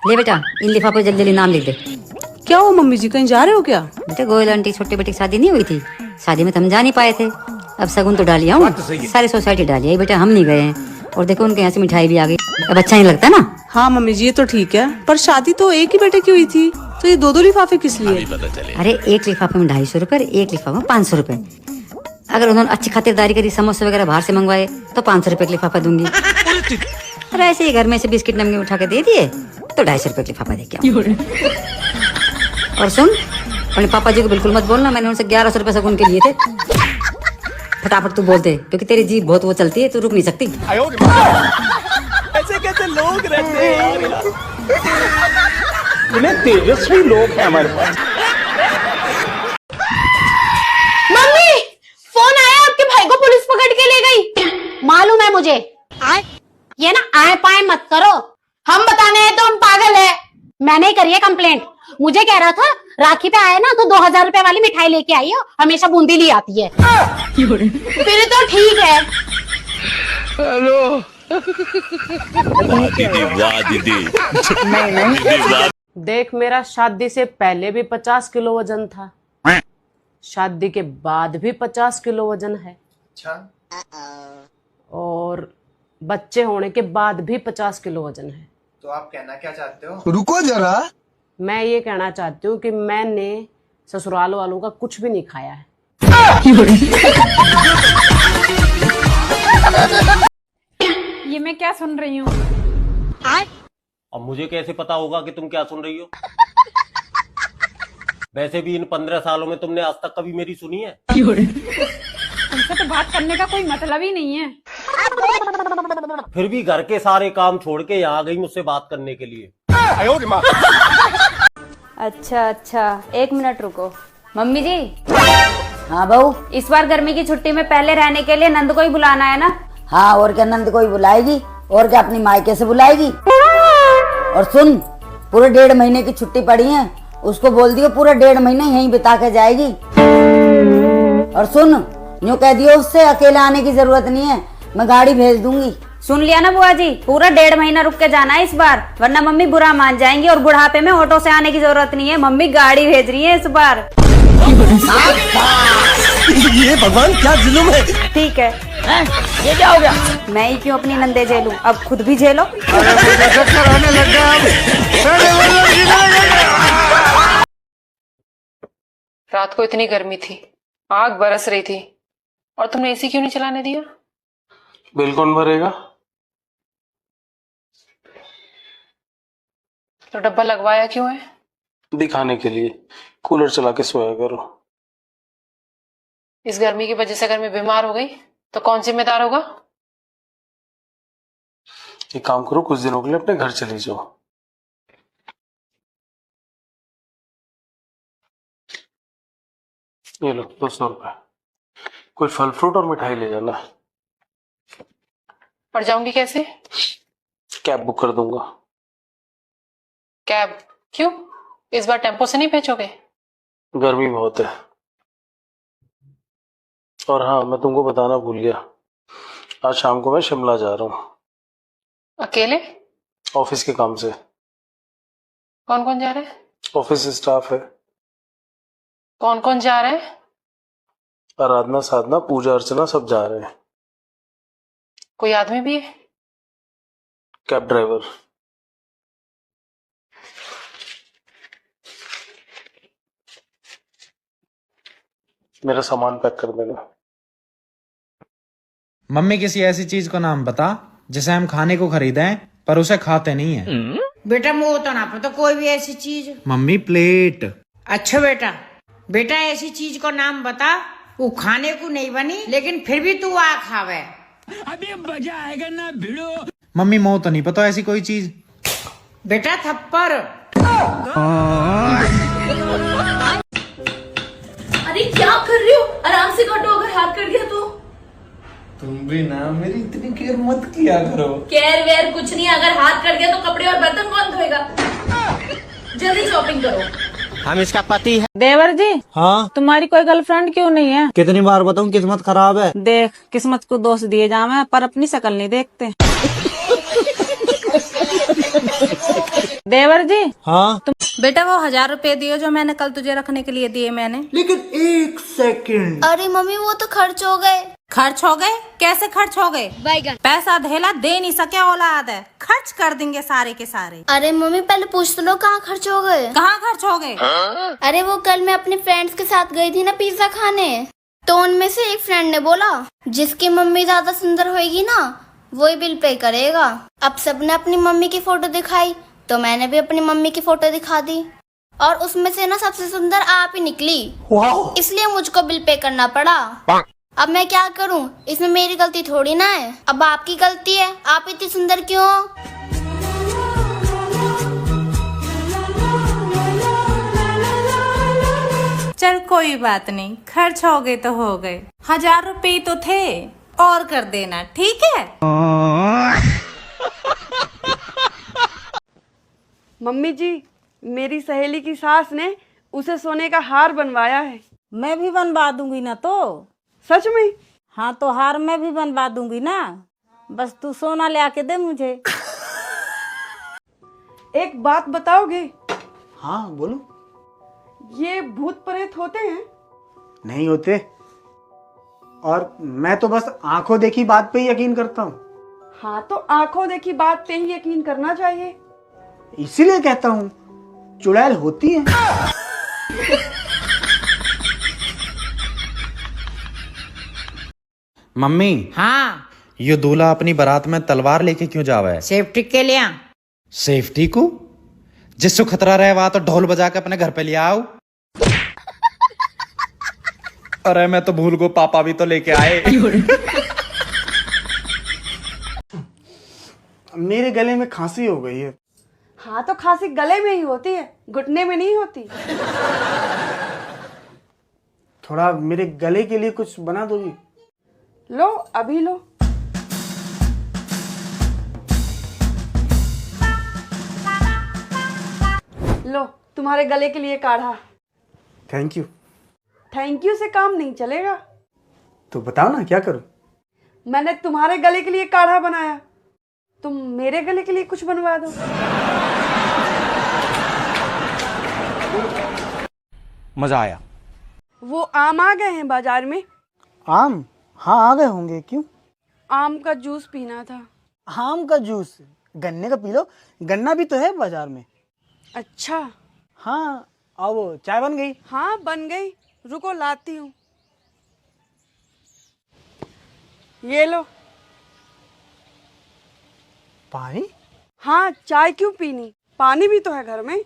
ले बेटा, इन लिफाफे जल्दी जल्दी नाम लिख दे। क्या हुआ मम्मी जी, कहीं जा रहे हो क्या? बेटा गोयल आंटी छोटे बेटे की शादी नहीं हुई थी, शादी में तो हम जा नहीं पाए थे। अब सगुन तो डालिया हूँ, सारी सोसाइटी डाली है बेटा, हम नहीं गए हैं। और देखो उनके यहाँ से मिठाई भी आ गई, अब अच्छा नहीं लगता ना। हाँ मम्मी जी ये तो ठीक है, पर शादी तो एक ही बेटे की हुई थी, तो ये दो दो लिफाफे किस लिए? अरे एक लिफाफे में 250 रुपए, एक लिफाफे में 500 रुपए। अगर उन्होंने अच्छी खातिरदारी करी, समोसे वगैरह बाहर से मंगवाए तो 500 रुपए का लिफाफा दूंगी। और ऐसे ही घर में से बिस्किट नमकीन उठा के दे दिए तो 250 रुपए का लिफाफा दे के। और सुन, अपने पापा जी को बिल्कुल मत बोलना, मैंने उनसे 1100 रुपए सगुन के लिए थे। फटाफट तू बोलते, क्योंकि तेरी जीभ बहुत वो चलती है, तू रुक नहीं सकती। ऐसे कैसे लोग रहते हैं यार, इतने तेजस्वी लोग हैं हमारे पास। मम्मी, फोन आया, आपके भाई को पुलिस पकड़ के ले गई। मालूम है मुझे। ये ना आए पाए मत करो, हम बताने हैं तो हम पागल है। मैंने ही करी है कंप्लेंट। मुझे कह रहा था राखी पे आए ना तो 2000 रुपए वाली मिठाई लेके आई हो, हमेशा बूंदी ली आती है। फिर तो ठीक है। हेलो दीदी। देख, मेरा शादी से पहले भी 50 किलो वजन था, शादी के बाद भी 50 किलो वजन है। अच्छा। और बच्चे होने के बाद भी 50 किलो वजन है। तो आप कहना क्या चाहते हो? रुको जरा, मैं ये कहना चाहती हूँ कि मैंने ससुराल वालों का कुछ भी नहीं खाया है। ये मैं क्या सुन रही हूँ? अब मुझे कैसे पता होगा कि तुम क्या सुन रही हो? वैसे भी इन 15 सालों में तुमने आज तक कभी मेरी सुनी है? तुमसे तो बात करने का कोई मतलब ही नहीं है। फिर भी घर के सारे काम छोड़ के यहाँ आ गई मुझसे बात करने के लिए। अच्छा, 1 मिनट रुको। मम्मी जी। हाँ बहू। इस बार गर्मी की छुट्टी में पहले रहने के लिए नंद को ही बुलाना है ना? हाँ, और क्या, नंद को ही बुलाएगी, और क्या अपनी मायके से बुलाएगी। और सुन, पूरे 1.5 महीने की छुट्टी पड़ी है, उसको बोल दियो पूरा 1.5 महीने यहीं बिता के जाएगी। और सुन, यूँ कह दियो उससे अकेले आने की जरूरत नहीं है, मैं गाड़ी भेज दूंगी। सुन लिया ना बुआ जी, पूरा 1.5 महीना रुक के जाना है इस बार, वरना मम्मी बुरा मान जाएंगी। और बुढ़ापे में ऑटो से आने की जरूरत नहीं है, मम्मी गाड़ी भेज रही है इस बार। ये भगवान क्या जुल्म है। ठीक है। ये क्या हो गया? मैं ही क्यों अपनी नंदे झेलूं, अब खुद भी झेलो। रात को इतनी गर्मी थी, आग बरस रही थी, और तुमने एसी क्यों नहीं चलाने दिया? बिल कौन भरेगा? तो डब्बा लगवाया क्यों है? दिखाने के लिए, कूलर चला के सोया करो। इस गर्मी की वजह से अगर मैं बीमार हो गई तो कौन जिम्मेदार होगा? एक काम करो, कुछ दिनों के लिए अपने घर चली जाओ। ये लो 200 रुपए, कोई फल फ्रूट और मिठाई ले जाना। पड़ जाऊंगी कैसे? कैब बुक कर दूंगा। कैब? क्यों? इस बार टेम्पो से नहीं भेजोगे? गर्मी बहुत है। और हाँ, मैं तुमको बताना भूल गया, आज शाम को मैं शिमला जा रहा हूँ। अकेले? ऑफिस के काम से। कौन कौन जा रहा है? ऑफिस स्टाफ है। कौन कौन जा रहा है? आराधना, साधना, पूजा अर्चना सब जा रहे हैं। कोई आदमी भी है? Cab driver. मेरा सामान पैक कर देना। मम्मी किसी ऐसी चीज को नाम बता जिसे हम खाने को खरीदें पर उसे खाते नहीं है। बेटा मुँह तो ना पता कोई भी ऐसी चीज। Mummy plate. अच्छा बेटा ऐसी चीज को नाम बता, वो खाने को नहीं बनी लेकिन फिर भी तू आ खावे। अभी मजा आएगा ना भिड़ो। मम्मी मोह तो नहीं पता ऐसी कोई चीज। बेटा थप्पड़। अरे क्या कर रही हो? आराम से काटो, अगर हाथ कट गया तो। तुम भी ना मेरी इतनी केयर मत किया करो। केयर वेयर कुछ नहीं, अगर हाथ कट गया तो कपड़े और बर्तन कौन धोएगा? जल्दी शॉपिंग करो। हम इसका पति है। देवर जी। हाँ, तुम्हारी कोई गर्लफ्रेंड क्यों नहीं है? कितनी बार बताऊं, किस्मत खराब है। देख, किस्मत को दोष दिए जावे पर अपनी शक्ल नहीं देखते। देवर जी। हाँ बेटा वो 1000 रुपए दियो जो मैंने कल तुझे रखने के लिए दिए मैंने। लेकिन 1 सेकंड। अरे मम्मी वो तो खर्च हो गए। खर्च हो गए? कैसे खर्च हो गए? पैसा धेला दे नहीं सके औलाद है, खर्च कर देंगे सारे के सारे। अरे मम्मी पहले पूछ तो लो कहाँ खर्च हो गए। कहाँ खर्च हो गए? अरे वो कल मैं अपने फ्रेंड्स के साथ गई थी ना पिज्जा खाने, तो उनमें से एक फ्रेंड ने बोला जिसकी मम्मी ज्यादा सुंदर होएगी ना वही बिल पे करेगा। अब सबने अपनी मम्मी की फोटो दिखाई तो मैंने भी अपनी मम्मी की फोटो दिखा दी और उसमें से ना सबसे सुंदर आप ही निकली। इसलिए मुझको बिल पे करना पड़ा। अब मैं क्या करूं, इसमें मेरी गलती थोड़ी ना है, अब आपकी गलती है, आप इतनी सुंदर क्यों हो। चल कोई बात नहीं, खर्च हो गए तो हो गए, 1000 रुपए तो थे और कर देना, ठीक है। मम्मी जी, मेरी सहेली की सास ने उसे सोने का हार बनवाया है। मैं भी बनवा दूंगी ना। तो सच में? हाँ तो हार मैं भी बनवा दूंगी ना, बस तू सोना ले आके दे मुझे। एक बात बताओगे? हाँ बोलो। ये भूत प्रेत होते हैं? नहीं होते, और मैं तो बस आंखों देखी बात पे ही यकीन करता हूँ। हाँ तो आंखों देखी बात पे ही यकीन करना चाहिए। इसीलिए कहता हूँ चुड़ैल होती है। मम्मी। हाँ ये दूल्हा अपनी बारात में तलवार लेके क्यों जावा है? सेफ्टी के लिए। सेफ्टी को? जिससे खतरा रहे वहां तो ढोल बजा के अपने घर पे ले आओ। अरे मैं तो भूल गो, पापा भी तो लेके आए। मेरे गले में खांसी हो गई है। हाँ तो खांसी गले में ही होती है, घुटने में नहीं होती। थोड़ा मेरे गले के लिए कुछ बना दोगी? लो अभी लो। लो तुम्हारे गले के लिए काढ़ा। Thank you. थैंक यू से काम नहीं चलेगा। तो बताओ ना क्या करूं? मैंने तुम्हारे गले के लिए काढ़ा बनाया, तुम मेरे गले के लिए कुछ बनवा दो। मजा आया। वो आम आ गए हैं बाजार में। आम? हाँ आ गए होंगे, क्यों? आम का जूस पीना था। आम का जूस? गन्ने का पी लो, गन्ना भी तो है बाजार में। अच्छा। हाँ और वो चाय बन गई? हाँ बन गई, रुको लाती हूँ। ये लो पानी। हाँ चाय क्यों पीनी, पानी भी तो है घर में।